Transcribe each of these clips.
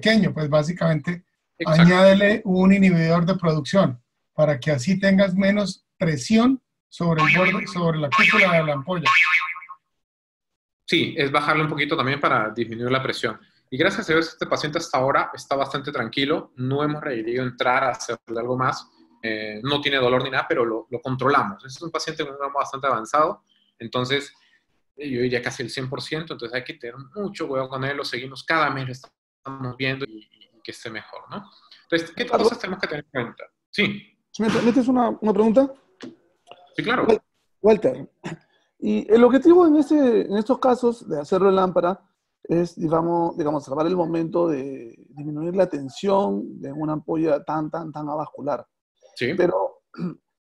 pequeño, pues básicamente Exacto. añádele un inhibidor de producción para que así tengas menos presión sobre el borde, sobre la cúpula de la ampolla. Sí, es bajarle un poquito también para disminuir la presión. Y gracias a Dios, este paciente hasta ahora está bastante tranquilo. No hemos requerido entrar a hacerle algo más. No tiene dolor ni nada, pero lo controlamos. Es un paciente con un grado bastante avanzado. Entonces, yo diría casi el 100%. Entonces, hay que tener mucho cuidado con él. Lo seguimos cada mes, lo estamos viendo y que esté mejor, ¿no? Entonces, ¿qué Carlos, cosas tenemos que tener en cuenta? Sí, ¿me permites una pregunta? sí, claro. Walter, y el objetivo en estos casos de hacerlo en lámpara es, digamos, salvar el momento de disminuir la tensión de una ampolla tan avascular. Sí, Pero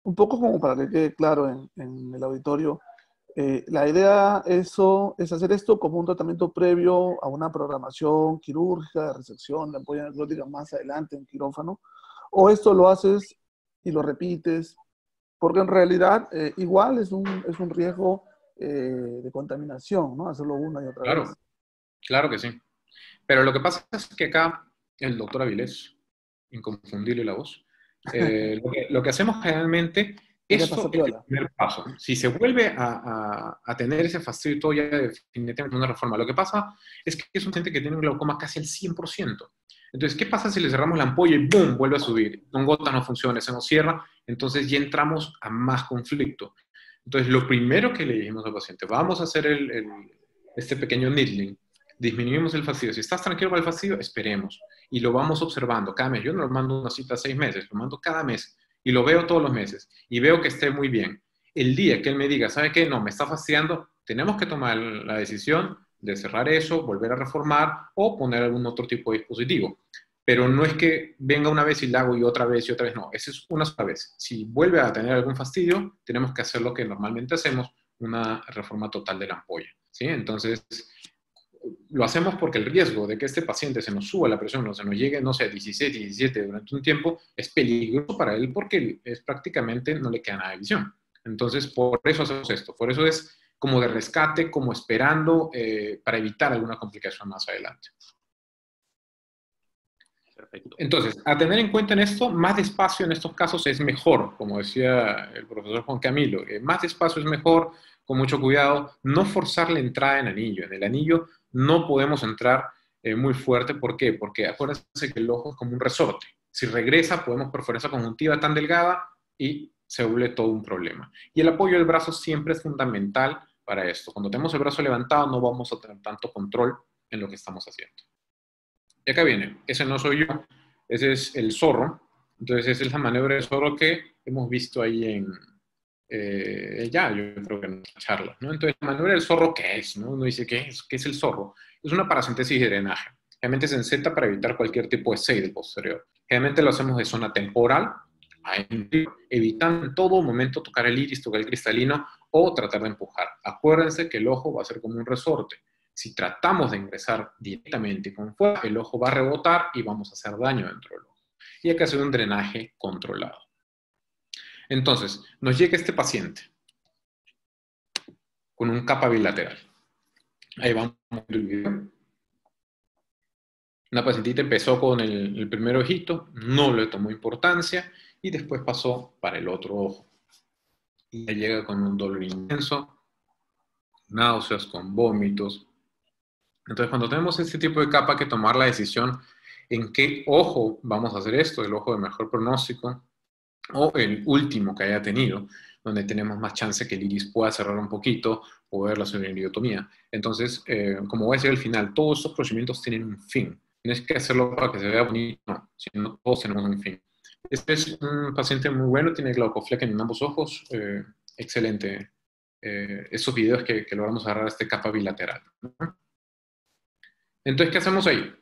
un poco como para que quede claro en el auditorio, la idea es hacer esto como un tratamiento previo a una programación quirúrgica de resección de ampolla necrótica más adelante en quirófano, o esto lo haces y lo repites, porque en realidad igual es un riesgo de contaminación, ¿no? Hacerlo una y otra vez. claro, claro que sí. Pero lo que pasa es que acá el doctor Avilés, inconfundible la voz, lo que hacemos generalmente, ¿Qué le pasa, esto es el Piola? primer paso. Si se vuelve a tener ese fastidio y todo, ya definitivamente una reforma. Lo que pasa es que es un paciente que tiene un glaucoma casi al 100%. Entonces, ¿qué pasa si le cerramos la ampolla y ¡boom! Vuelve a subir? Con gotas no funciona, se nos cierra, entonces ya entramos a más conflicto. Entonces, lo primero que le dijimos al paciente, vamos a hacer este pequeño needling, disminuimos el fastidio. Si estás tranquilo con el fastidio, esperemos. Y lo vamos observando cada mes. Yo no lo mando una cita a 6 meses, lo mando cada mes. Y lo veo todos los meses. Y veo que esté muy bien. El día que él me diga, ¿sabe qué? No, me está fastidiando, tenemos que tomar la decisión de cerrar eso, volver a reformar o poner algún otro tipo de dispositivo. Pero no es que venga una vez y la hago y otra vez, no. Esa es una sola vez. Si vuelve a tener algún fastidio, tenemos que hacer lo que normalmente hacemos, una reforma total de la ampolla. ¿Sí? Entonces, lo hacemos porque el riesgo de que este paciente se nos suba la presión o se nos llegue, no sé, a 16, 17 durante un tiempo, es peligroso para él porque es prácticamente no le queda nada de visión. Entonces, por eso hacemos esto. Por eso es como de rescate, como esperando para evitar alguna complicación más adelante. Perfecto. Entonces, a tener en cuenta en esto, más despacio en estos casos es mejor, como decía el profesor Juan Camilo. Más despacio es mejor, con mucho cuidado, no forzar la entrada en anillo. En el anillo no podemos entrar muy fuerte. ¿Por qué? Porque acuérdense que el ojo es como un resorte. Si regresa, podemos perforar esa conjuntiva tan delgada y se vuelve todo un problema. Y el apoyo del brazo siempre es fundamental para esto. Cuando tenemos el brazo levantado, no vamos a tener tanto control en lo que estamos haciendo. Y acá viene, ese no soy yo, ese es el zorro. Entonces esa es la maniobra de zorro que hemos visto ahí yo creo que en las charlas, ¿no? Entonces la maniobra del zorro, ¿qué es? ¿No? Uno dice, ¿qué es el zorro? Es una paracentesis de drenaje. Generalmente se enceta para evitar cualquier tipo de seide posterior. Generalmente lo hacemos de zona temporal, evitando en todo momento tocar el iris, tocar el cristalino o tratar de empujar. Acuérdense que el ojo va a ser como un resorte. Si tratamos de ingresar directamente con fuerza, el ojo va a rebotar y vamos a hacer daño dentro del ojo. Y hay que hacer un drenaje controlado. Entonces, nos llega este paciente con un capa bilateral. Ahí vamos a ver el video. La pacientita empezó con el primer ojito, no le tomó importancia y después pasó para el otro ojo. Y ya llega con un dolor intenso, náuseas, con vómitos. Entonces, cuando tenemos este tipo de capa, hay que tomar la decisión en qué ojo vamos a hacer esto, el ojo de mejor pronóstico o el último que haya tenido, donde tenemos más chance que el iris pueda cerrar un poquito o ver la iridotomía. Entonces, como voy a decir al final, todos estos procedimientos tienen un fin. Tienes que hacerlo para que se vea bonito, no, sino todos tenemos un fin. Este es un paciente muy bueno, tiene glaucofleca en ambos ojos, excelente. Esos videos que logramos agarrar este capa bilateral, ¿no? Entonces, ¿qué hacemos ahí?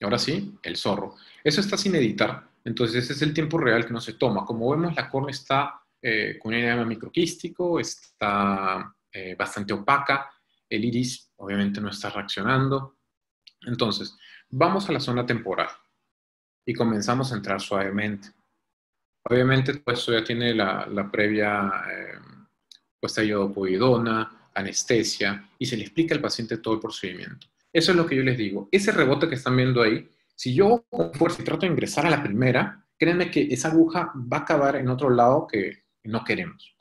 Ahora sí, el zorro. Eso está sin editar, entonces ese es el tiempo real que no se toma. Como vemos, la córnea está con un edema microquístico, está bastante opaca, el iris obviamente no está reaccionando. Entonces, vamos a la zona temporal y comenzamos a entrar suavemente. Obviamente, pues esto ya tiene la previa puesta de iodopovidona, anestesia, y se le explica al paciente todo el procedimiento. Eso es lo que yo les digo. Ese rebote que están viendo ahí Si yo con fuerza trato de ingresar a la primera, créanme que esa aguja va a acabar en otro lado que no queremos.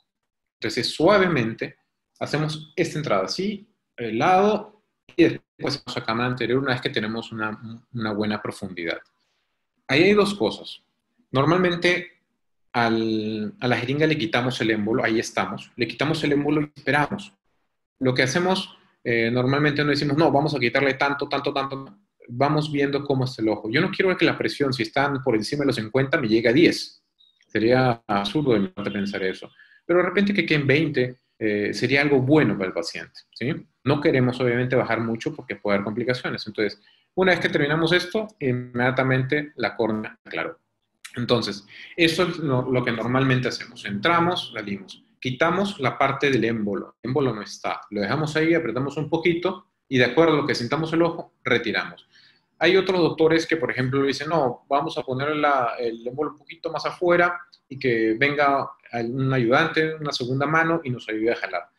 Entonces, suavemente, hacemos esta entrada así, el lado, y después vamos a cámara anterior una vez que tenemos una buena profundidad. Ahí hay dos cosas. Normalmente, a la jeringa le quitamos el émbolo, ahí estamos, le quitamos el émbolo y esperamos. Lo que hacemos, normalmente no decimos, no, vamos a quitarle tanto, tanto, tanto. Vamos viendo cómo está el ojo. Yo no quiero que la presión, si están por encima de los 50, me llegue a 10. Sería absurdo de mi parte pensar eso. Pero de repente que queden 20 sería algo bueno para el paciente, ¿sí? No queremos, obviamente, bajar mucho porque puede haber complicaciones. Entonces, una vez que terminamos esto, inmediatamente la córnea aclaró. Entonces, eso es lo que normalmente hacemos. Entramos, salimos. Quitamos la parte del émbolo. El émbolo no está. Lo dejamos ahí, apretamos un poquito y de acuerdo a lo que sintamos el ojo, retiramos. Hay otros doctores que, por ejemplo, dicen, no, vamos a poner el émbolo un poquito más afuera y que venga un ayudante, una segunda mano y nos ayude a jalar.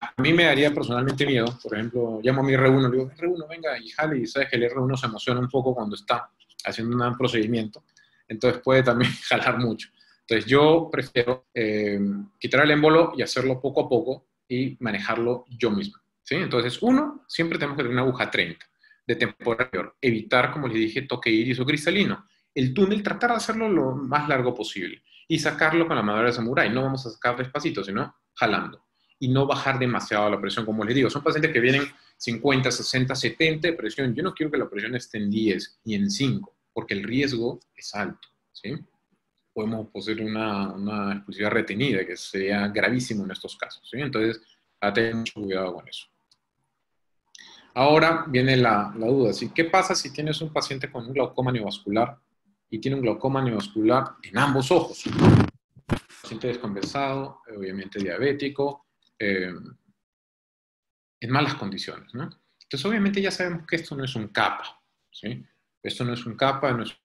A mí me daría personalmente miedo. Por ejemplo, llamo a mi R1, le digo, R1, venga y jale. Y sabes que el R1 se emociona un poco cuando está haciendo un procedimiento. Entonces puede también jalar mucho. Entonces yo prefiero quitar el émbolo y hacerlo poco a poco y manejarlo yo mismo, ¿sí? Entonces, uno, siempre tenemos que tener una aguja 30 de temporada mayor. Evitar, como les dije, toque iris o cristalino. El túnel, tratar de hacerlo lo más largo posible y sacarlo con la madera de samurái. No vamos a sacar despacito, sino jalando. Y no bajar demasiado la presión, como les digo. Son pacientes que vienen 50, 60, 70 de presión. Yo no quiero que la presión esté en 10 ni en 5, porque el riesgo es alto, ¿sí? Podemos poseer una expulsividad retenida, que sería gravísimo en estos casos, ¿sí? Entonces, ten mucho cuidado con eso. Ahora viene la duda, ¿sí? ¿Qué pasa si tienes un paciente con un glaucoma neovascular y tiene un glaucoma neovascular en ambos ojos? Paciente descompensado, obviamente diabético, en malas condiciones, ¿no? Entonces, obviamente ya sabemos que esto no es un CAPA, ¿sí? Esto no es un CAPA, no es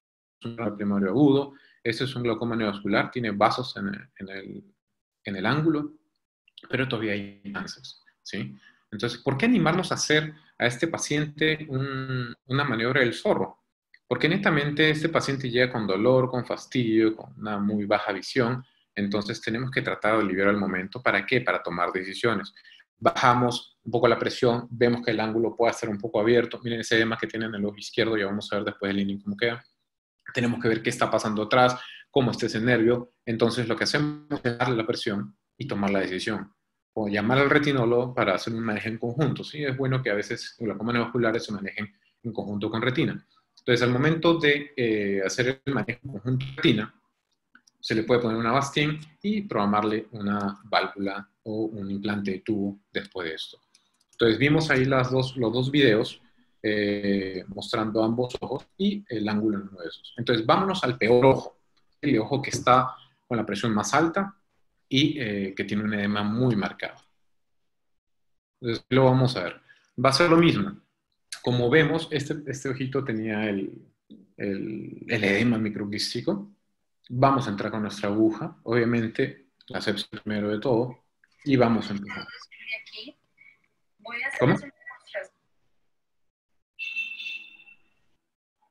un primario agudo. Este es un glaucoma neovascular, tiene vasos en el ángulo, pero todavía hay chances, ¿sí? Entonces, ¿por qué animarnos a hacer a este paciente una maniobra del zorro? Porque netamente este paciente llega con dolor, con fastidio, con una muy baja visión, entonces tenemos que tratar de aliviar el momento. ¿Para qué? Para tomar decisiones. Bajamos un poco la presión, vemos que el ángulo puede estar un poco abierto. Miren ese edema que tiene en el ojo izquierdo, ya vamos a ver después del lining cómo queda. Tenemos que ver qué está pasando atrás, cómo está ese nervio. Entonces lo que hacemos es darle la presión y tomar la decisión. O llamar al retinólogo para hacer un manejo en conjunto. Sí, es bueno que a veces los glaucomas neovasculares se manejen en conjunto con retina. Entonces, al momento de hacer el manejo en conjunto con retina, se le puede poner una Avastin y programarle una válvula o un implante de tubo después de esto. Entonces, vimos ahí los dos videos mostrando ambos ojos y el ángulo en uno de esos. Entonces, vámonos al peor ojo, el ojo que está con la presión más alta y que tiene un edema muy marcado. Entonces, lo vamos a ver. Va a ser lo mismo. Como vemos, este ojito tenía el edema microquístico. Vamos a entrar con nuestra aguja, obviamente, la sepsia primero de todo, y vamos a empezar. ¿Cómo?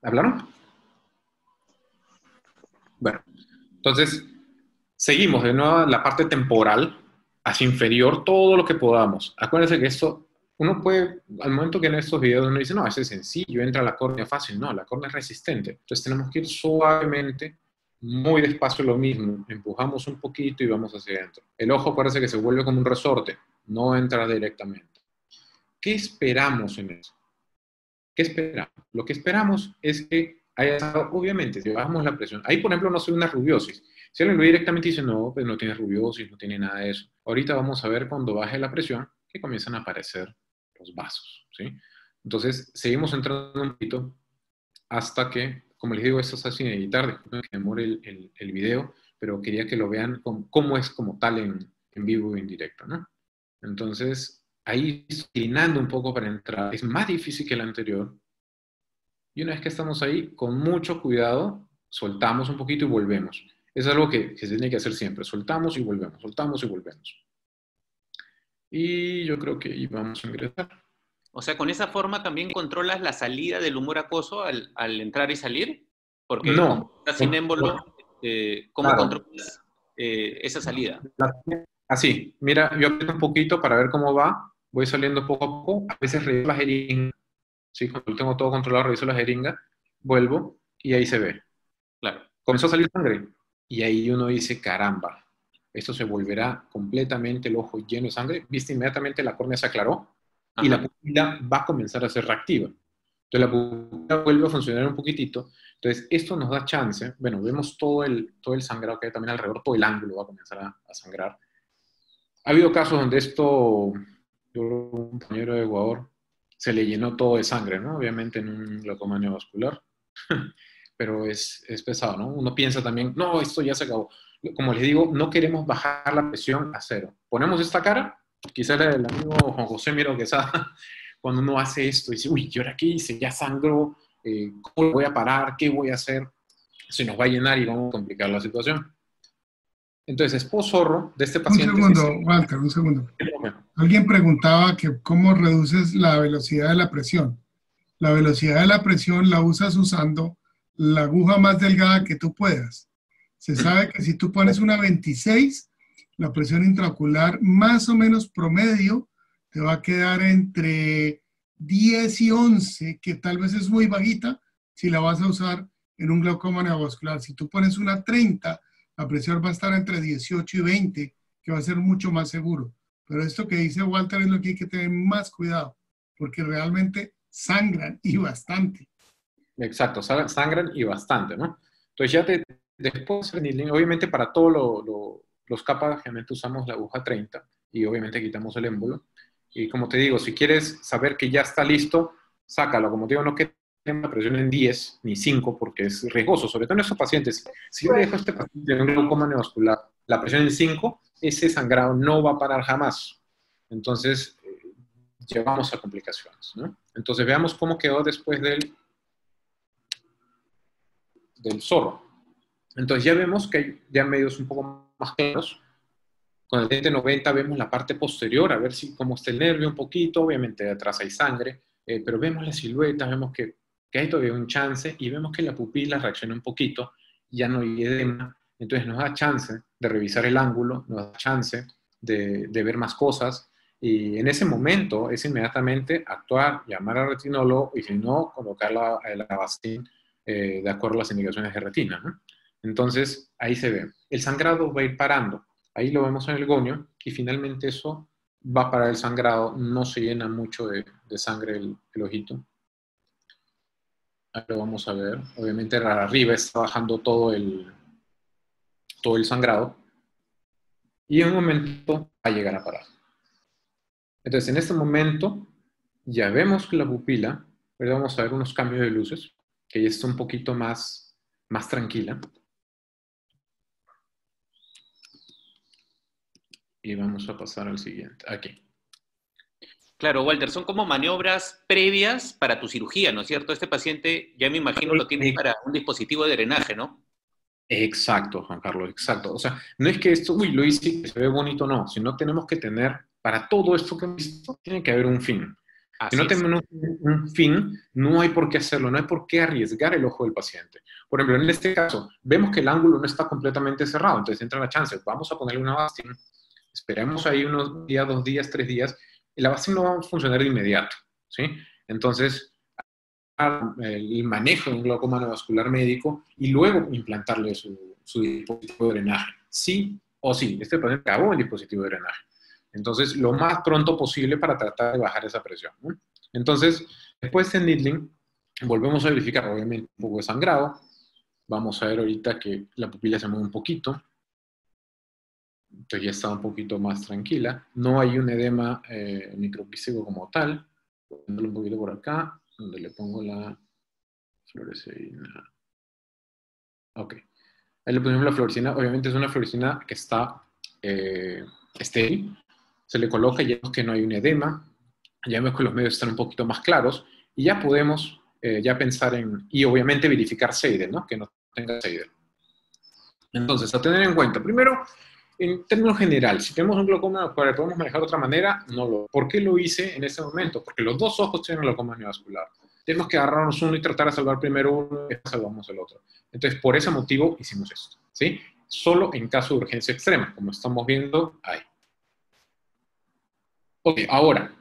¿Hablaron? Bueno, entonces, seguimos de nuevo la parte temporal, hacia inferior, todo lo que podamos. Acuérdense que esto, uno puede, al momento que en estos videos uno dice, no, ese es sencillo, entra la córnea fácil. No, la córnea es resistente. Entonces tenemos que ir suavemente, muy despacio lo mismo. Empujamos un poquito y vamos hacia adentro. El ojo parece que se vuelve como un resorte, no entra directamente. ¿Qué esperamos en eso? ¿Qué esperamos? Lo que esperamos es que haya estado, obviamente, si bajamos la presión. Ahí, por ejemplo, no se ve una rubiosis. Si alguien lo ve directamente y dice, no, pues no tiene rubiosis, no tiene nada de eso. Ahorita vamos a ver cuando baje la presión que comienzan a aparecer los vasos, ¿sí? Entonces, seguimos entrando un poquito hasta que, como les digo, esto está sin editar, disculpen que demore el video, pero quería que lo vean cómo es como tal en vivo y en directo, ¿no? Entonces, ahí inclinando un poco para entrar, es más difícil que el anterior. Y una vez que estamos ahí, con mucho cuidado, soltamos un poquito y volvemos. Es algo que se tiene que hacer siempre. Soltamos y volvemos, soltamos y volvemos. Y yo creo que ahí vamos a ingresar. O sea, con esa forma también controlas la salida del humor acuoso al entrar y salir. Porque No. como estás sin émbolo, ¿cómo Claro. controlas esa salida? Así, mira, yo aprieto un poquito para ver cómo va, voy saliendo poco a poco, a veces reviso la jeringa, ¿sí? Cuando tengo todo controlado, reviso la jeringa, vuelvo y ahí se ve. Claro. Comenzó a salir sangre y ahí uno dice, caramba, esto se volverá completamente el ojo lleno de sangre. Viste, inmediatamente la córnea se aclaró y la pupila va a comenzar a ser reactiva. Entonces la pupila vuelve a funcionar un poquitito. Entonces esto nos da chance, bueno, vemos todo el sangrado que hay también alrededor, todo el ángulo va a comenzar a sangrar. Ha habido casos donde esto, un compañero de Ecuador, se le llenó todo de sangre, ¿no? Obviamente en un glaucoma neovascular, pero es pesado, ¿no? Uno piensa también, no, esto ya se acabó. Como les digo, no queremos bajar la presión a cero. Ponemos esta cara, quizás el amigo Juan José Miro Quesada, cuando uno hace esto, dice, uy, ¿y ahora qué hice? Ya sangró, ¿cómo lo voy a parar? ¿Qué voy a hacer? Se nos va a llenar y vamos a complicar la situación. Entonces, post-zorro de este paciente... Un segundo, Walter, un segundo. Alguien preguntaba que cómo reduces la velocidad de la presión. La velocidad de la presión la usas usando la aguja más delgada que tú puedas. Se sabe que si tú pones una 26, la presión intraocular más o menos promedio te va a quedar entre 10 y 11, que tal vez es muy bajita si la vas a usar en un glaucoma neovascular. Si tú pones una 30, la presión va a estar entre 18 y 20, que va a ser mucho más seguro. Pero esto que dice Walter es lo que hay que tener más cuidado, porque realmente sangran y bastante. Exacto, sangran y bastante, ¿no? Entonces ya después, obviamente para todos los capas generalmente usamos la aguja 30 y obviamente quitamos el émbolo. Y como te digo, si quieres saber que ya está listo, sácalo. Como te digo, no que tenga presión en 10 ni 5 porque es riesgoso, sobre todo en estos pacientes. Si yo le dejo a este paciente en un glaucoma neovascular la presión en 5, ese sangrado no va a parar jamás. Entonces, llevamos a complicaciones, ¿no? Entonces, veamos cómo quedó después del zorro. Entonces, ya vemos que hay ya medios un poco más claros. Con el lente 90 vemos la parte posterior, a ver cómo está el nervio un poquito. Obviamente, de atrás hay sangre, pero vemos la silueta, vemos que hay todavía un chance y vemos que la pupila reacciona un poquito, ya no hay edema. Entonces, nos da chance de revisar el ángulo, nos da chance de ver más cosas. Y en ese momento es inmediatamente actuar, llamar al retinólogo y si no, colocar la Avastin de acuerdo a las indicaciones de retina, ¿no? Entonces, ahí se ve. El sangrado va a ir parando. Ahí lo vemos en el gonio y finalmente eso va a parar el sangrado. No se llena mucho de sangre el ojito. Ahí lo vamos a ver. Obviamente arriba está bajando todo el sangrado. Y en un momento va a llegar a parar. Entonces, en este momento, ya vemos que la pupila, pero vamos a ver unos cambios de luces, que ya está un poquito más tranquila. Y vamos a pasar al siguiente, aquí. Claro, Walter, son como maniobras previas para tu cirugía, ¿no es cierto? Este paciente, ya me imagino, lo tienes para un dispositivo de drenaje, ¿no? Exacto, Juan Carlos, exacto. O sea, no es que esto, lo hice y se ve bonito, no, sino tenemos que tener, para todo esto que hemos visto, tiene que haber un fin. Si no tenemos un fin, no hay por qué hacerlo, no hay por qué arriesgar el ojo del paciente. Por ejemplo, en este caso, vemos que el ángulo no está completamente cerrado, entonces entra la chance, vamos a ponerle una Avastin, esperemos ahí unos días, 2 días, 3 días, el Avastin no va a funcionar de inmediato, ¿sí? Entonces, el manejo de un glaucoma neovascular médico y luego implantarle su dispositivo de drenaje. Sí o sí, este paciente acabó el dispositivo de drenaje. Entonces, lo más pronto posible para tratar de bajar esa presión, ¿no? Entonces, después de needling, volvemos a verificar, obviamente, un poco de sangrado. Vamos a ver ahorita que la pupila se mueve un poquito. Entonces ya está un poquito más tranquila. No hay un edema micropísico como tal. Voy a ponerlo un poquito por acá, donde le pongo la fluoresceína. Ok. Ahí le ponemos la fluoresceína. Obviamente es una fluoresceína que está estéril. Se le coloca y ya vemos que no hay un edema. Ya vemos que los medios están un poquito más claros. Y ya podemos ya pensar en... Y obviamente verificar Seidel, ¿no? Que no tenga Seidel. Entonces, a tener en cuenta. Primero, En términos generales, si tenemos un glaucoma que podemos manejar de otra manera, no lo. ¿Por qué lo hice en ese momento? Porque los dos ojos tienen glaucoma neovascular. Tenemos que agarrarnos uno y tratar de salvar primero uno y después salvamos el otro. Entonces, por ese motivo hicimos esto, ¿sí? Solo en caso de urgencia extrema, como estamos viendo ahí. Ok, ahora,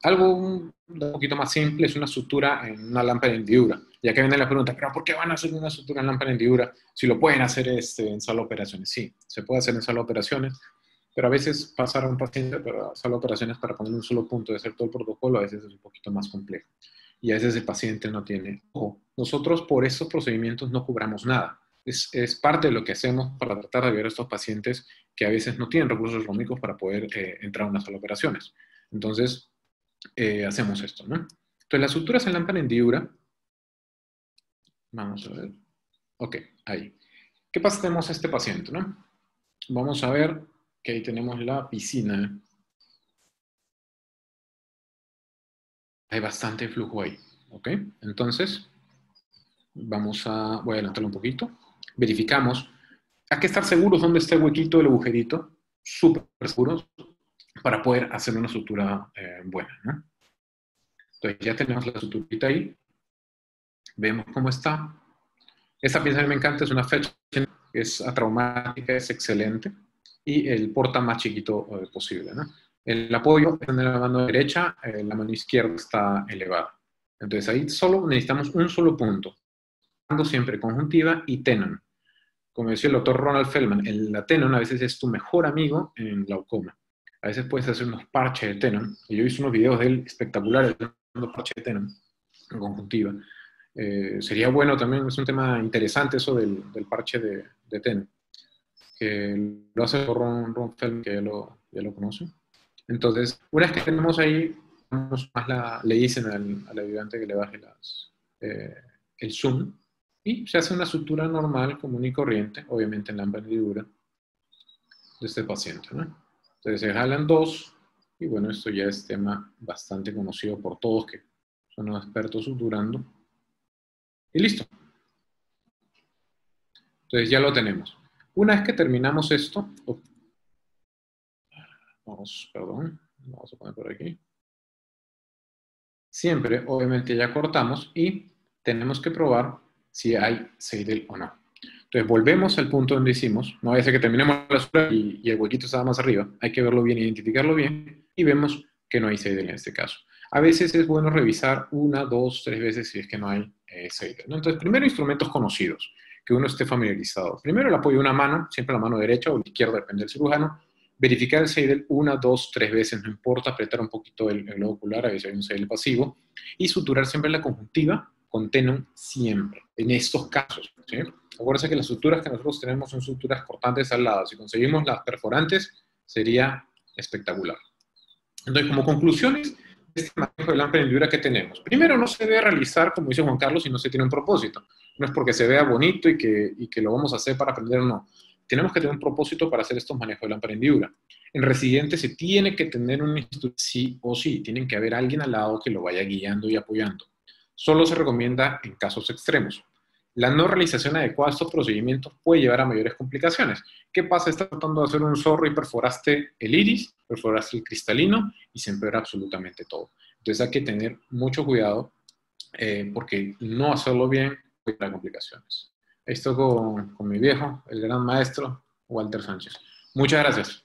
algo un poquito más simple es una sutura en una lámpara de hendidura. Ya que viene la pregunta, ¿pero por qué van a hacer una sutura en lámpara de hendidura si lo pueden hacer en sala de operaciones? Sí, se puede hacer en sala de operaciones, pero a veces pasar a un paciente para sala de operaciones para poner un solo punto de hacer todo el protocolo a veces es un poquito más complejo. Y a veces el paciente no tiene ojo. Nosotros por estos procedimientos no cobramos nada. Es parte de lo que hacemos para tratar de ayudar a estos pacientes que a veces no tienen recursos económicos para poder entrar a una sala de operaciones. Entonces, hacemos esto, ¿no? Entonces, las suturas en lámpara de hendidura, vamos a ver, ok, ahí. ¿Qué pasa? Tenemos a este paciente, ¿no? Vamos a ver que ahí tenemos la piscina. Hay bastante flujo ahí, ¿ok? Entonces, voy a adelantarlo un poquito. Verificamos. Hay que estar seguros dónde está el huequito del agujerito, súper seguros, para poder hacer una sutura buena, ¿no? Entonces ya tenemos la suturita ahí. Vemos cómo está. Esta pieza a mí me encanta, es una Fetch, es atraumática, es excelente. Y el porta más chiquito posible, ¿no? El apoyo en la mano derecha, la mano izquierda está elevada. Entonces ahí solo necesitamos un solo punto. Siempre conjuntiva y tenon. Como decía el doctor Ronald Feldman, la tenon a veces es tu mejor amigo en glaucoma. A veces puedes hacer unos parches de tenon. Y yo hice unos videos de él espectaculares haciendo parches de tenon en conjuntiva. Sería bueno también, es un tema interesante eso del parche de tenon. Que lo hace Ron Feldman, que ya lo conoce. Entonces, una vez que tenemos ahí, le dicen al ayudante que le baje el zoom y se hace una sutura normal, común y corriente, obviamente en lámpara de hendidura de este paciente, ¿no? Entonces se jalan dos y bueno, esto ya es tema bastante conocido por todos que son los expertos suturando y listo. Entonces ya lo tenemos. Una vez que terminamos esto, vamos a poner por aquí. Siempre, obviamente, ya cortamos y tenemos que probar si hay Seidel o no. Entonces, volvemos al punto donde hicimos. No vaya a ser que terminemos la sutura y el huequito estaba más arriba. Hay que verlo bien, identificarlo bien y vemos que no hay Seidel en este caso. A veces es bueno revisar 1, 2, 3 veces si es que no hay Seidel, ¿no? Entonces, primero instrumentos conocidos, que uno esté familiarizado. Primero el apoyo de una mano, siempre la mano derecha o la izquierda, depende del cirujano. Verificar el Seidel 1, 2, 3 veces, no importa, apretar un poquito el globo ocular, a veces hay un Seidel pasivo, y suturar siempre la conjuntiva con tenon siempre, en estos casos, ¿sí? Acuérdense que las suturas que nosotros tenemos son suturas cortantes al lado. Si conseguimos las perforantes, sería espectacular. Entonces, como conclusiones, este manejo de lámpara de hendidura que tenemos. Primero, no se debe realizar, como dice Juan Carlos, si no se tiene un propósito. No es porque se vea bonito y que lo vamos a hacer para aprender o no. Tenemos que tener un propósito para hacer estos manejos de lámpara de hendidura. En residente se tiene que tener un instructor, sí o sí. Tienen que haber alguien al lado que lo vaya guiando y apoyando. Solo se recomienda en casos extremos. La no realización adecuada de estos procedimientos puede llevar a mayores complicaciones. ¿Qué pasa? Estás tratando de hacer un zorro y perforaste el iris, perforaste el cristalino y se empeora absolutamente todo. Entonces hay que tener mucho cuidado porque no hacerlo bien puede llevar a complicaciones. Esto con mi viejo, el gran maestro, Walter Sánchez. Muchas gracias.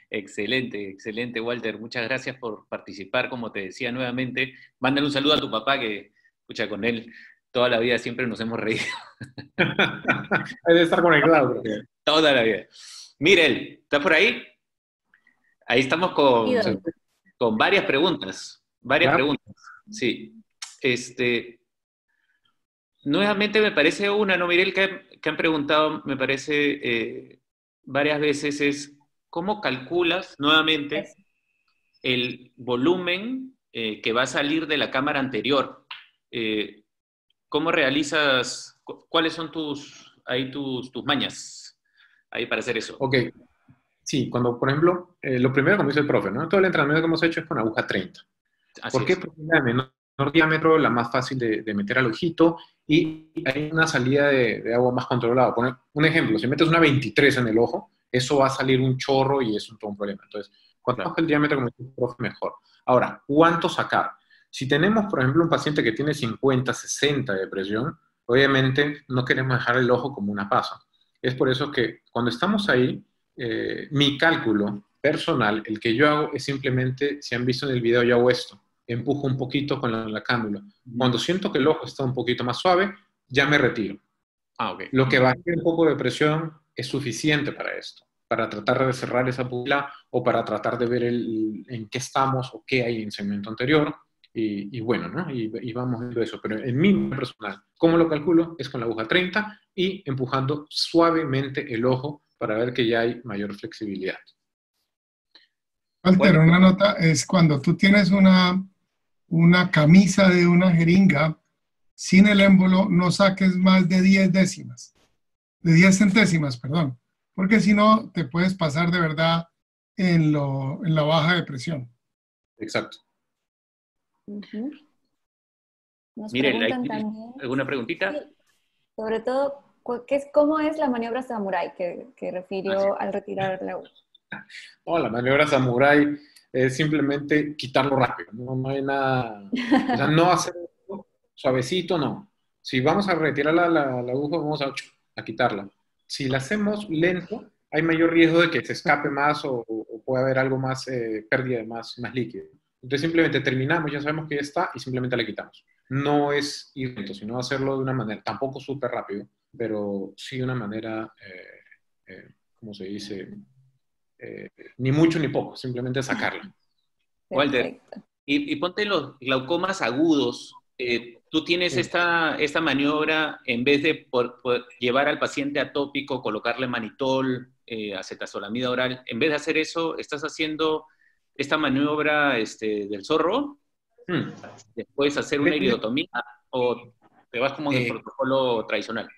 Excelente, excelente, Walter. Muchas gracias por participar, como te decía nuevamente. Mándale un saludo a tu papá, que, escucha, con él toda la vida siempre nos hemos reído. Hay de estar conectado. Toda la vida. Mirel, ¿estás por ahí? Ahí estamos con varias preguntas. Preguntas, sí. Nuevamente me parece una, ¿no, Mirel? Que han preguntado, me parece, varias veces es, ¿cómo calculas nuevamente el volumen que va a salir de la cámara anterior? ¿Cómo realizas, cuáles son tus mañas ahí para hacer eso? Ok, sí, cuando, por ejemplo, lo primero, como dice el profe, ¿no? Todo el entrenamiento que hemos hecho es con aguja 30. ¿Por qué? Porque la menor diámetro, la más fácil de meter al ojito, y hay una salida de agua más controlada. Poner un ejemplo, si metes una 23 en el ojo, eso va a salir un chorro y es todo un problema. Entonces, cuanto Claro. más el diámetro, como dice el profe, mejor. Ahora, ¿cuánto sacar? Si tenemos, por ejemplo, un paciente que tiene 50, 60 de presión, obviamente no queremos dejar el ojo como una pasa. Es por eso que cuando estamos ahí, mi cálculo personal, el que yo hago es simplemente, si han visto en el video, yo hago esto, empujo un poquito con la cánula. Cuando siento que el ojo está un poquito más suave, ya me retiro. Ah, ok. Lo que baje un poco de presión es suficiente para esto, para tratar de cerrar esa pupila o para tratar de ver en qué estamos o qué hay en el segmento anterior. Y bueno, ¿no? Y vamos viendo eso. Pero en mi personal, ¿cómo lo calculo? Es con la aguja 30 y empujando suavemente el ojo para ver que ya hay mayor flexibilidad. Walter, una nota es cuando tú tienes una camisa de una jeringa sin el émbolo, no saques más de 10 décimas, de 10 centésimas, perdón, porque si no te puedes pasar de verdad en la baja de presión. Exacto. Ujú. Nos Miren, preguntan también, ¿alguna preguntita? sí, sobre todo, ¿cómo es la maniobra samurái que refirió al retirar la aguja? No, la maniobra samurái es simplemente quitarlo rápido. No hay nada. O sea, no hacer suavecito, no. Si vamos a retirar la aguja, vamos a quitarla. Si la hacemos lento, hay mayor riesgo de que se escape más o pueda haber algo más, pérdida de más líquido. Entonces simplemente terminamos, ya sabemos que ya está y simplemente la quitamos. No es ir lento, sino hacerlo de una manera, tampoco súper rápido, pero sí de una manera, ¿cómo se dice? Ni mucho ni poco, simplemente sacarla. Walter, Perfecto. y ponte los glaucomas agudos. Tú tienes Sí. esta maniobra, en vez de por llevar al paciente atópico, colocarle manitol, acetazolamida oral, en vez de hacer eso, estás haciendo esta maniobra del zorro, después hacer una iridotomía, o te vas como en el protocolo tradicional.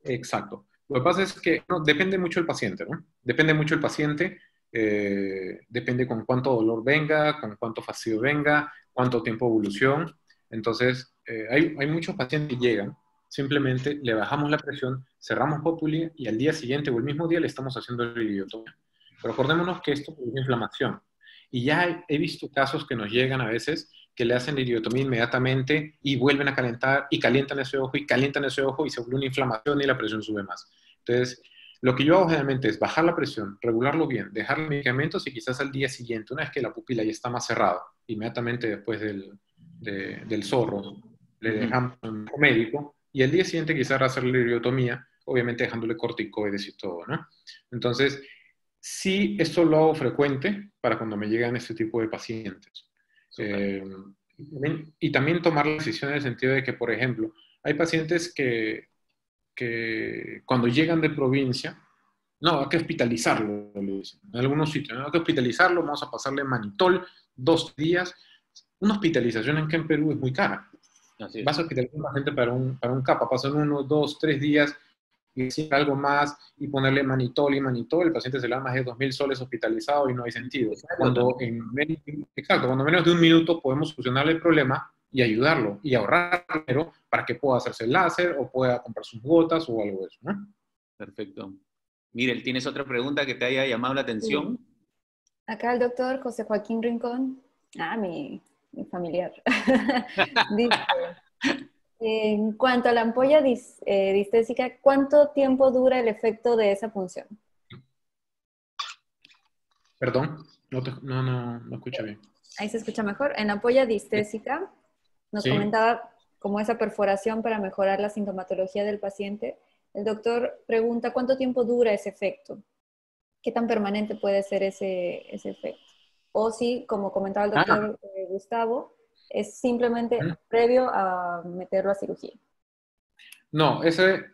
Exacto. Lo que pasa es que depende mucho del paciente, ¿no? Depende mucho del paciente, depende con cuánto dolor venga, con cuánto fastidio venga, cuánto tiempo de evolución. Entonces, hay muchos pacientes que llegan, simplemente le bajamos la presión, cerramos pópula y al día siguiente o el mismo día le estamos haciendo la iridotomía. Pero acordémonos que esto produce inflamación. Y ya he visto casos que nos llegan a veces que le hacen la iridotomía inmediatamente y vuelven a calentar y calientan ese ojo y se vuelve una inflamación y la presión sube más. Entonces, lo que yo hago generalmente es bajar la presión, regularlo bien, dejar los medicamentos y quizás al día siguiente, una vez que la pupila ya está más cerrada, inmediatamente después del zorro, le dejamos un médico y al día siguiente quizás hacerle la iridotomía, obviamente dejándole corticoides y todo, ¿no? Entonces, sí, esto lo hago frecuente para cuando me llegan este tipo de pacientes. Y también tomar la decisión en el sentido de que, por ejemplo, hay pacientes que cuando llegan de provincia, no, hay que hospitalizarlo, le dicen. En algunos sitios, ¿no? Hay que hospitalizarlo, vamos a pasarle manitol 2 días. Una hospitalización en Perú es muy cara. Así es. Vas a hospitalizar a un paciente para un CAPA, pasan 1, 2, 3 días y decir algo más y ponerle manitol, el paciente se le da más de 2.000 soles hospitalizado y no hay sentido. Cuando cuando menos de un minuto podemos solucionarle el problema y ayudarlo y ahorrar dinero para que pueda hacerse el láser o pueda comprar sus gotas o algo de eso, ¿no? Perfecto. Mirel, ¿tienes otra pregunta que te haya llamado la atención? Sí. Acá el doctor José Joaquín Rincón, mi familiar, dice, en cuanto a la ampolla distésica, ¿cuánto tiempo dura el efecto de esa punción? Perdón, no escuché bien. Ahí se escucha mejor. En la ampolla distésica nos Sí. comentaba como esa perforación para mejorar la sintomatología del paciente. El doctor pregunta, ¿cuánto tiempo dura ese efecto? ¿Qué tan permanente puede ser ese efecto? O si, como comentaba el doctor Gustavo, es simplemente previo a meterlo a cirugía. No, ese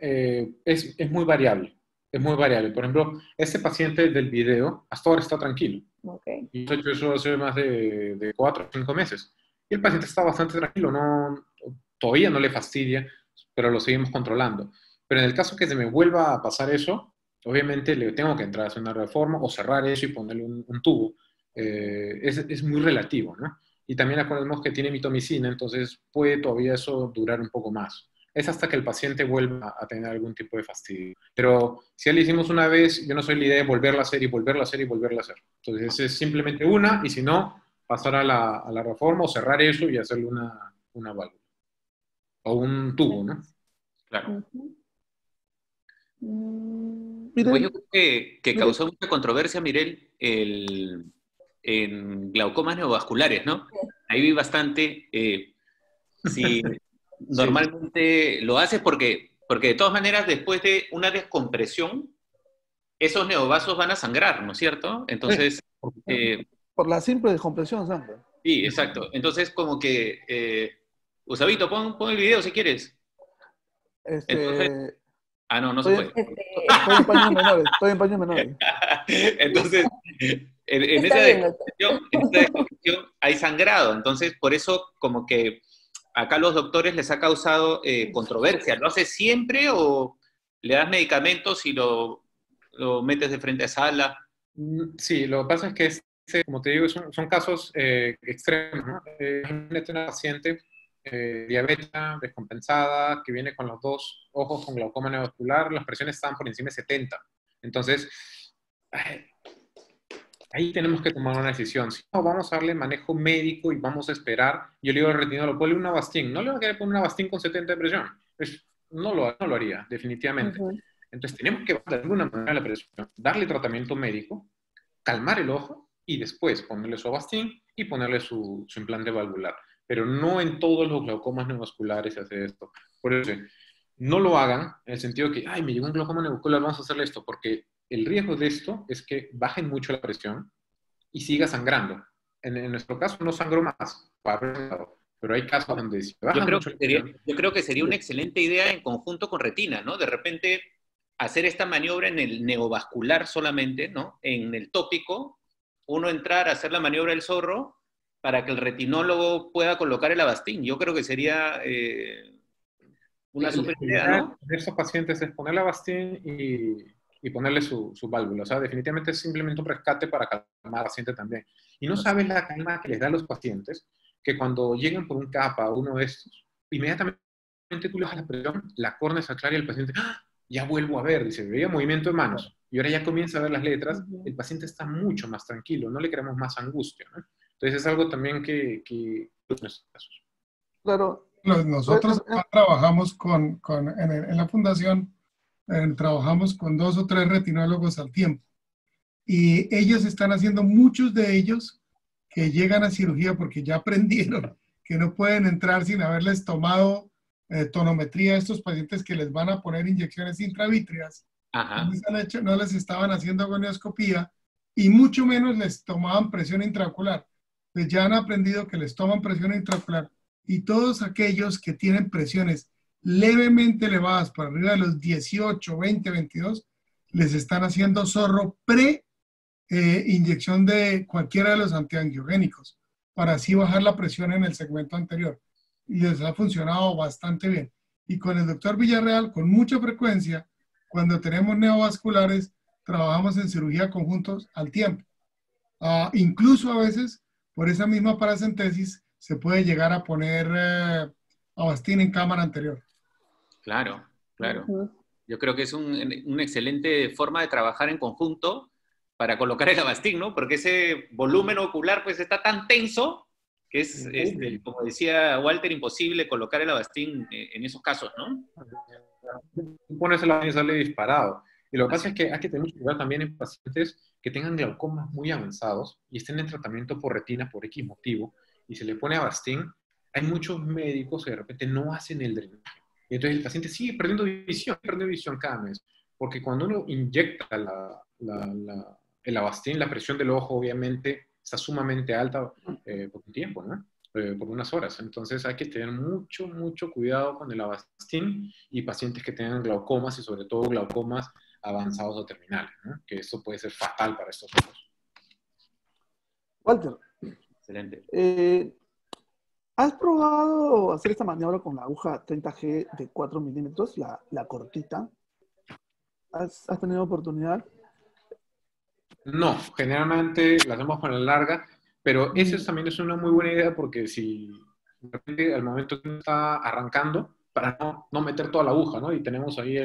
es muy variable. Es muy variable. Por ejemplo, este paciente del video hasta ahora está tranquilo. Okay. Y he hecho eso hace más de 4 o 5 meses. Y el paciente está bastante tranquilo. Todavía no le fastidia, pero lo seguimos controlando. Pero en el caso que se me vuelva a pasar eso, obviamente le tengo que entrar a hacer una reforma o cerrar eso y ponerle un tubo. Es muy relativo, ¿no? Y también acordemos que tiene mitomicina, entonces puede todavía eso durar un poco más. es hasta que el paciente vuelva a tener algún tipo de fastidio. Pero si ya le hicimos una vez, yo no soy la idea de volverla a hacer y volverla a hacer y volverla a hacer. Entonces es simplemente una, y si no, pasar a la reforma o cerrar eso y hacerle una válvula. O un tubo, ¿no? Claro. Miren, Pues yo creo que causó mucha controversia, Mirel, en glaucomas neovasculares, ¿no? Ahí vi bastante. Si normalmente lo haces porque de todas maneras, después de una descompresión, esos neovasos van a sangrar, ¿no es cierto? Entonces, por la simple descompresión, sangre. sí, exacto. Entonces, como que, Gustavo, pon el video si quieres. Entonces, no se puede. Estoy en paños menores, Entonces, en esa descompresión hay sangrado. Entonces, por eso, como que acá a los doctores les ha causado controversia. ¿Lo haces siempre o le das medicamentos y lo metes de frente a sala? Sí, lo que pasa es que, como te digo, son casos extremos, ¿no? Imagínate una paciente diabética, descompensada, que viene con los dos ojos con glaucoma neovascular, las presiones están por encima de 70. Entonces, ahí tenemos que tomar una decisión. Si no, vamos a darle manejo médico y vamos a esperar. Yo le digo al retinólogo, ponle un Avastin. No le va a querer poner un Avastin con 70 de presión. No lo haría, definitivamente. Entonces, tenemos que bajar de alguna manera la presión, darle tratamiento médico, calmar el ojo y después ponerle su Avastin y ponerle su implante valvular. Pero no en todos los glaucomas neovasculares se hace esto. Por eso, no lo hagan en el sentido que, ay, me llegó un glaucoma neovascular, vamos a hacerle esto, porque el riesgo de esto es que bajen mucho la presión y siga sangrando. En nuestro caso no sangró más, pero hay casos donde si baja mucho la presión, yo creo que sería una excelente idea en conjunto con retina, ¿no? De repente hacer esta maniobra en el neovascular solamente, ¿no? En el tópico, uno entrar a hacer la maniobra del zorro para que el retinólogo pueda colocar el Avastin. Yo creo que sería una super idea, ¿no? De esos pacientes es ponerle Avastin y ponerle su válvula. O sea, definitivamente es simplemente un rescate para calmar al paciente también. Y no sabes la calma que les da a los pacientes, que cuando llegan por un capa o uno de estos, inmediatamente tú le bajas la presión, la córnea se aclara y el paciente, ¡ah! Ya vuelvo a ver, dice, veía movimiento de manos, y ahora ya comienza a ver las letras, el paciente está mucho más tranquilo, no le queremos más angustia, ¿no? Entonces es algo también que en estos casos. Claro. Nosotros trabajamos en la fundación, trabajamos con 2 o 3 retinólogos al tiempo. Y ellos están haciendo, muchos de ellos que llegan a cirugía porque ya aprendieron que no pueden entrar sin haberles tomado tonometría a estos pacientes que les van a poner inyecciones intravítreas. No les estaban haciendo gonioscopía y mucho menos les tomaban presión intraocular. Pues ya han aprendido que les toman presión intraocular y todos aquellos que tienen presiones levemente elevadas por arriba de los 18, 20, 22, les están haciendo zorro inyección de cualquiera de los antiangiogénicos para así bajar la presión en el segmento anterior. Y les ha funcionado bastante bien. Y con el doctor Villarreal, con mucha frecuencia, cuando tenemos neovasculares, trabajamos en cirugía conjuntos al tiempo. Incluso a veces, por esa misma paracentesis, se puede llegar a poner Avastin en cámara anterior. Claro, claro. Yo creo que es una excelente forma de trabajar en conjunto para colocar el Avastin, ¿no? Porque ese volumen ocular pues está tan tenso que es, como decía Walter, imposible colocar el Avastin en esos casos, ¿no? Pones el Avastin y sale disparado. Y lo que pasa es que hay que tener mucho cuidado también en pacientes que tengan glaucomas muy avanzados y estén en tratamiento por retina por X motivo y se le pone Avastin. Hay muchos médicos que de repente no hacen el drenaje. Y entonces el paciente sigue perdiendo visión cada mes. Porque cuando uno inyecta el Avastin, la presión del ojo obviamente está sumamente alta por un tiempo, ¿no? Por unas horas. Entonces hay que tener mucho cuidado con el Avastin y pacientes que tengan glaucomas y sobre todo glaucomas avanzados o terminales, ¿no? Que eso puede ser fatal para estos ojos. Walter. Excelente. ¿Has probado hacer esta maniobra con la aguja 30G de 4 milímetros, la cortita? ¿Has tenido oportunidad? No, generalmente la hacemos con la larga, pero eso también es una muy buena idea porque si de repente al momento que uno está arrancando, para no meter toda la aguja, ¿no? Y tenemos ahí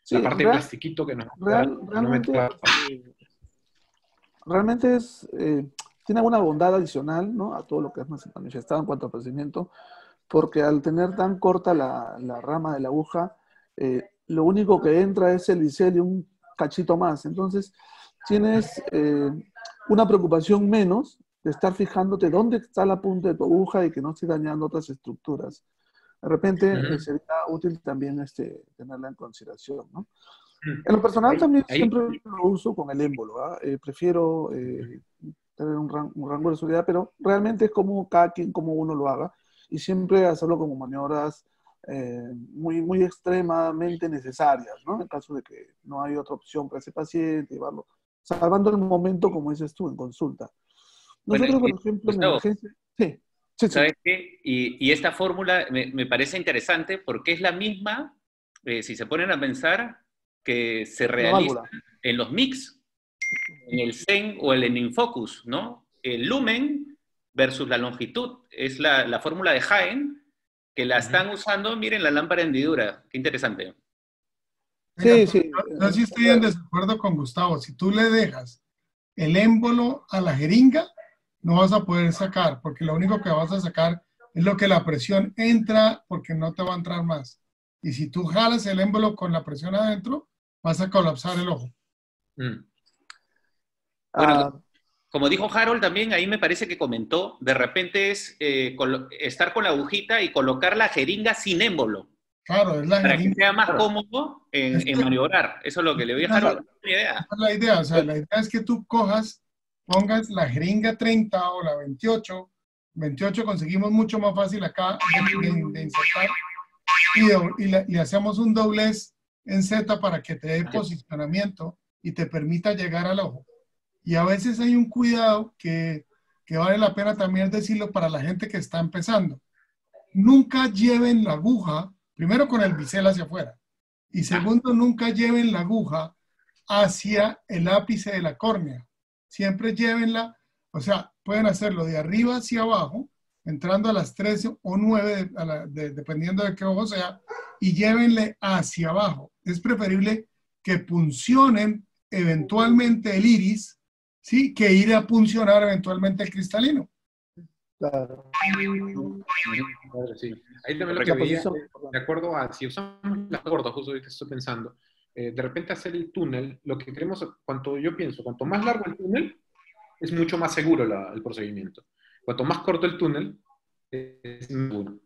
Sí, la parte de plastiquito que nos va a no meter realmente, realmente tiene alguna bondad adicional, ¿no? A todo lo que has manifestado en cuanto al procedimiento, porque al tener tan corta la rama de la aguja, lo único que entra es el bisel y un cachito más. Entonces, tienes una preocupación menos de estar fijándote dónde está la punta de tu aguja y que no esté dañando otras estructuras. De repente sería útil también tenerla en consideración, ¿no? En lo personal también siempre lo uso con el émbolo, ¿ah? Prefiero tener un rango de seguridad, pero realmente es como cada quien, como uno lo haga, y siempre hacerlo como maniobras muy, muy extremadamente necesarias, ¿no? En caso de que no hay otra opción para ese paciente, llevarlo, salvando el momento, como dices tú, en consulta. Nosotros, por ejemplo, en emergencia... Sí. ¿Sabes qué? Y esta fórmula me parece interesante porque es la misma, si se ponen a pensar, que se realiza en los MIGS, en el Zen o el Infocus, ¿no? El lumen versus la longitud es la fórmula de Hagen, que la están usando, miren, la lámpara hendidura. Qué interesante. Sí, sí. Yo sí estoy en desacuerdo con Gustavo. Si tú le dejas el émbolo a la jeringa, no vas a poder sacar, porque lo único que vas a sacar es lo que la presión entra, porque no te va a entrar más. Y si tú jalas el émbolo con la presión adentro, vas a colapsar el ojo. Bueno, como dijo Harold también, ahí me parece que comentó, de repente es estar con la agujita y colocar la jeringa sin émbolo. Claro, es la para jeringa. Que sea más cómodo en maniobrar. Eso es lo que le voy a Harold. Esa es la idea. O sea, la idea es que tú pongas la jeringa 30 o la 28. 28 conseguimos mucho más fácil acá de insertar. Y le hacemos un doblez en Z para que te dé posicionamiento y te permita llegar al ojo. Y a veces hay un cuidado que vale la pena también decirlo para la gente que está empezando. Nunca lleven la aguja, primero con el bisel hacia afuera, y segundo, nunca lleven la aguja hacia el ápice de la córnea. Siempre llévenla, o sea, pueden hacerlo de arriba hacia abajo, entrando a las 13 o 9, dependiendo de qué ojo sea, y llévenle hacia abajo. Es preferible que puncionen eventualmente el iris, ¿sí? Que ir a puncionar eventualmente el cristalino. Claro. Sí. Ahí también lo que veía, de acuerdo a si usamos la gorda, justo ahorita estoy pensando, de repente hacer el túnel, lo que queremos, yo pienso, cuanto más largo el túnel, es mucho más seguro el procedimiento. Cuanto más corto el túnel, es más seguro.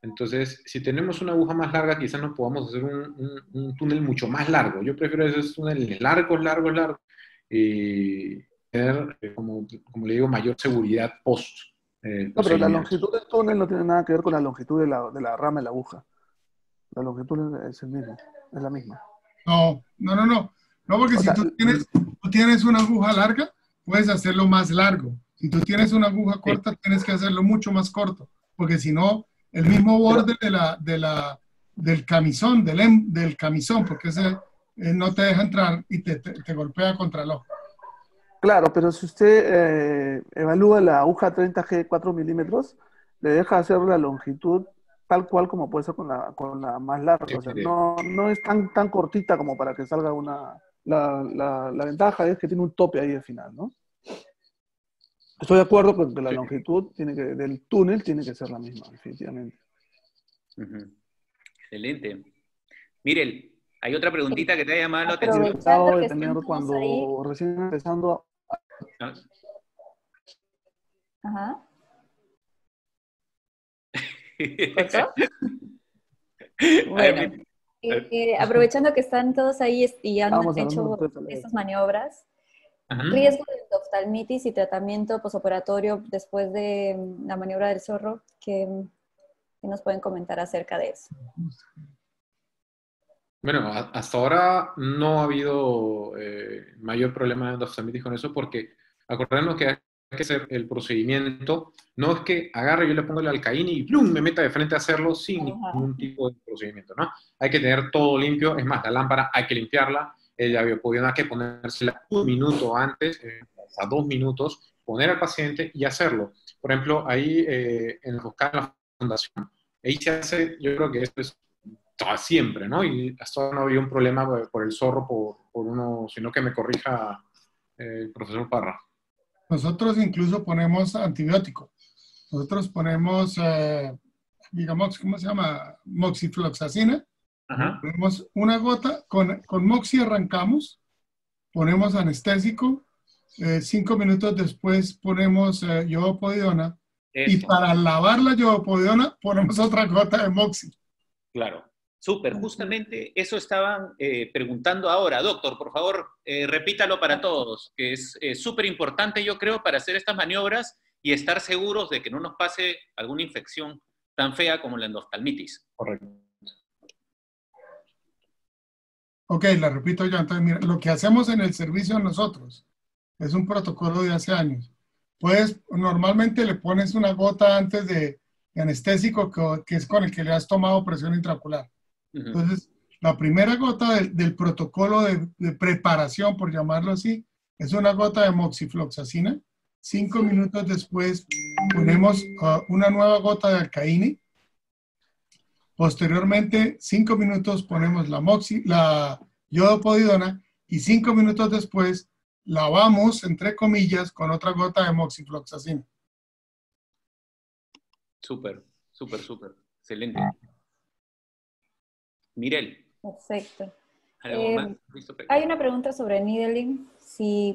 Entonces, si tenemos una aguja más larga, quizás nos podamos hacer un túnel mucho más largo. Yo prefiero esos túneles largos, y tener, como le digo, mayor seguridad post. No, pero la longitud del túnel no tiene nada que ver con la longitud de la rama de la aguja. La longitud es el mismo, es la misma. No, porque si tú tienes una aguja larga, puedes hacerlo más largo. Si tú tienes una aguja corta, tienes que hacerlo mucho más corto, porque si no, el mismo borde del camisón, del camisón, porque ese no te deja entrar y te golpea contra el ojo. Claro, pero si usted evalúa la aguja 30G 4 milímetros, le deja hacer la longitud tal cual como puede ser con la más larga. O sea, no es tan cortita como para que salga la ventaja es que tiene un tope ahí al final, ¿no? Estoy de acuerdo con que la longitud del túnel tiene que ser la misma, definitivamente. Excelente. Miren, hay otra preguntita que te ha llamado la atención. Aprovechando que tener cuando ahí, recién empezando. Ajá. ¿Cortó? Bueno, aprovechando que están todos ahí y han hecho estas maniobras, riesgo de endoftalmitis y tratamiento posoperatorio después de la maniobra del zorro, ¿qué nos pueden comentar acerca de eso? Bueno, hasta ahora no ha habido mayor problema de endoftalmitis con eso, porque acordemos que hay que hacer el procedimiento, no es que agarre, yo le pongo el alcaína y ¡plum!, me meta de frente a hacerlo sin ningún tipo de procedimiento, ¿no? Hay que tener todo limpio, es más, la lámpara hay que limpiarla, el labiopodium hay que ponérsela 1 minuto antes, a 2 minutos, poner al paciente y hacerlo. Por ejemplo, ahí en la fundación, ahí se hace, yo creo que esto es siempre, ¿no? Y hasta ahora no había un problema por el zorro, por uno, sino que me corrija el profesor Parra. Nosotros incluso ponemos antibiótico. Nosotros ponemos, digamos, ¿cómo se llama? Moxifloxacina. Ajá. Ponemos una gota, con Moxi arrancamos, ponemos anestésico, 5 minutos después ponemos yodopodidona, y Eso. para lavar la yodopodidona ponemos otra gota de Moxi. Claro. Súper, justamente eso estaban preguntando ahora. Doctor, por favor, repítalo para todos, que es súper importante, yo creo, para hacer estas maniobras y estar seguros de que no nos pase alguna infección tan fea como la endoftalmitis. Correcto. Ok, la repito yo. Entonces, mira, lo que hacemos en el servicio nosotros es un protocolo de hace años. Pues normalmente le pones una gota antes de anestésico que es con el que le has tomado presión intraocular. Entonces, la primera gota del protocolo de preparación, por llamarlo así, es una gota de moxifloxacina. 5 minutos después ponemos una nueva gota de alcaíne. Posteriormente, 5 minutos ponemos la yodopodidona y 5 minutos después lavamos, entre comillas, con otra gota de moxifloxacina. Súper, súper, súper. Excelente. Mirel. Perfecto. ¿Algo más? Hay una pregunta sobre needling.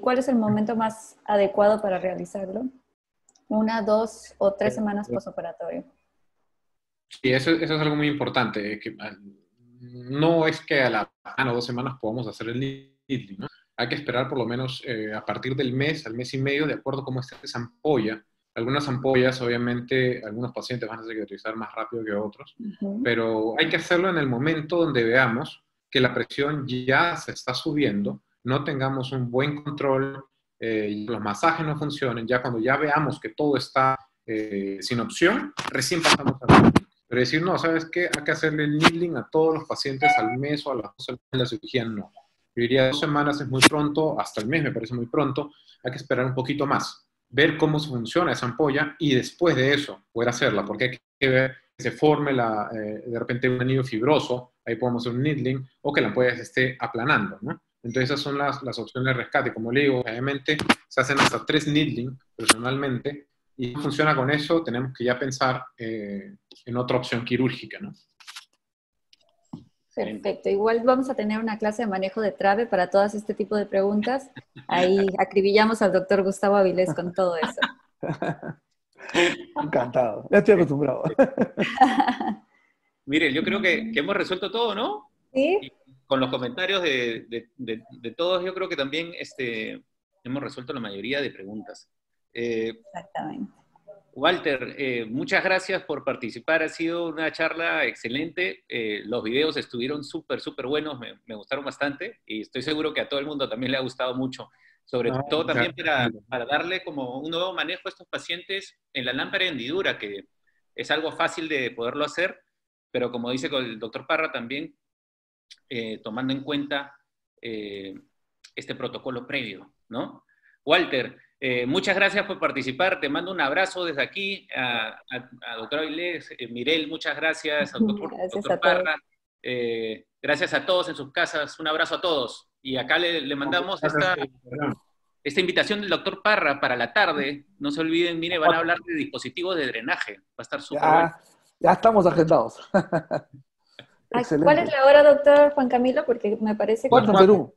¿Cuál es el momento más adecuado para realizarlo? 1, 2 o 3 semanas postoperatorio. Sí, eso es algo muy importante. Que no es que a la semana o 2 semanas podamos hacer el needling, ¿no? Hay que esperar por lo menos a partir del mes, al mes y medio, de acuerdo a cómo esté esa ampolla. Algunas ampollas, obviamente, algunos pacientes van a cicatrizar más rápido que otros, pero hay que hacerlo en el momento donde veamos que la presión ya se está subiendo, no tengamos un buen control, los masajes no funcionen, ya cuando ya veamos que todo está sin opción, recién pasamos a la... Pero decir, no, ¿sabes qué? Hay que hacerle el needling a todos los pacientes al mes o a las 2 semanas de la cirugía, no. Yo diría 2 semanas es muy pronto, hasta el mes me parece muy pronto, hay que esperar un poquito más, ver cómo funciona esa ampolla y después de eso poder hacerla, porque hay que ver que se forme de repente un anillo fibroso, ahí podemos hacer un needling, o que la ampolla se esté aplanando, ¿no? Entonces esas son las opciones de rescate. Como le digo, obviamente se hacen hasta 3 needling personalmente, y si no funciona con eso, tenemos que ya pensar en otra opción quirúrgica, ¿no? Perfecto. Igual vamos a tener una clase de manejo de trave para todas este tipo de preguntas. Ahí acribillamos al doctor Gustavo Avilés con todo eso. Encantado. Ya estoy acostumbrado. Mire, yo creo que hemos resuelto todo, ¿no? Sí. Y con los comentarios de todos, yo creo que también hemos resuelto la mayoría de preguntas. Exactamente. Walter, muchas gracias por participar, ha sido una charla excelente, los videos estuvieron súper, súper buenos, me gustaron bastante y estoy seguro que a todo el mundo también le ha gustado mucho, sobre todo también para darle como un nuevo manejo a estos pacientes en la lámpara de hendidura, que es algo fácil de poderlo hacer, pero como dice el doctor Parra también, tomando en cuenta este protocolo previo, ¿no? Walter, muchas gracias por participar, te mando un abrazo desde aquí a doctor Avilés, Mirel, muchas gracias, al doctor Parra, gracias a todos en sus casas, un abrazo a todos, y acá le mandamos esta invitación del doctor Parra para la tarde, no se olviden, mire, van a hablar de dispositivos de drenaje, va a estar súper bueno. Ya estamos agendados. ¿Cuál es la hora, doctor Juan Camilo? Porque me parece que... 4 en Perú.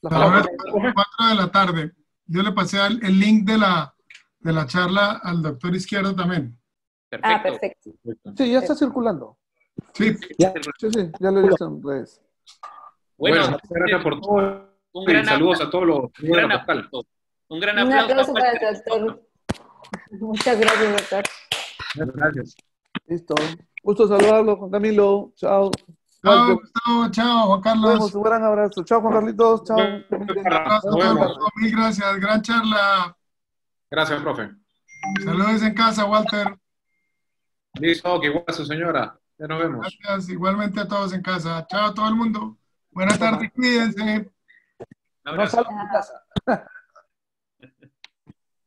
A las 4 de la tarde. Yo le pasé el link de la charla al doctor Izquierdo también. Perfecto. Perfecto. Sí, ya está circulando. Sí. Ya lo he visto en redes. Bueno, gracias por todo. Saludos a todos los... Un gran aplauso para el doctor. Muchas gracias, doctor. Gracias. Listo. Gusto saludarlo, Juan Camilo. Chao. Chao, Gustavo. Chao, Juan Carlos. Un gran abrazo. Chao, Juan Carlitos. Chao. Mil gracias. Gran charla. Gracias, profe. Saludos en casa, Walter. Listo, que igual a su señora. Ya nos vemos. Gracias. Igualmente a todos en casa. Chao a todo el mundo. Buenas tardes. Cuídense. No salgan de casa.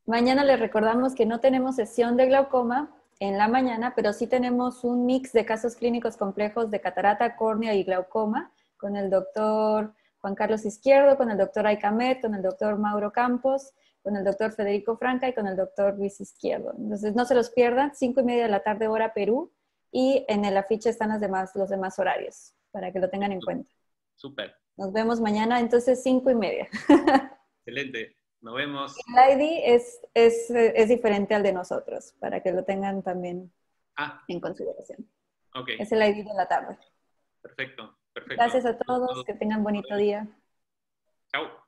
Mañana les recordamos que no tenemos sesión de glaucoma. en la mañana, pero sí tenemos un mix de casos clínicos complejos de catarata, córnea y glaucoma con el doctor Juan Carlos Izquierdo, con el doctor Aycamet, con el doctor Mauro Campos, con el doctor Federico Franca y con el doctor Luis Izquierdo. Entonces no se los pierdan, 5:30 de la tarde hora Perú, y en el afiche están los demás horarios, para que lo tengan en cuenta. Súper. Nos vemos mañana, entonces 5:30. Excelente. Nos vemos. El ID es diferente al de nosotros, para que lo tengan también en consideración. Okay. Es el ID de la tarde. Perfecto, perfecto. Gracias a todos, que tengan bonito día. Chao.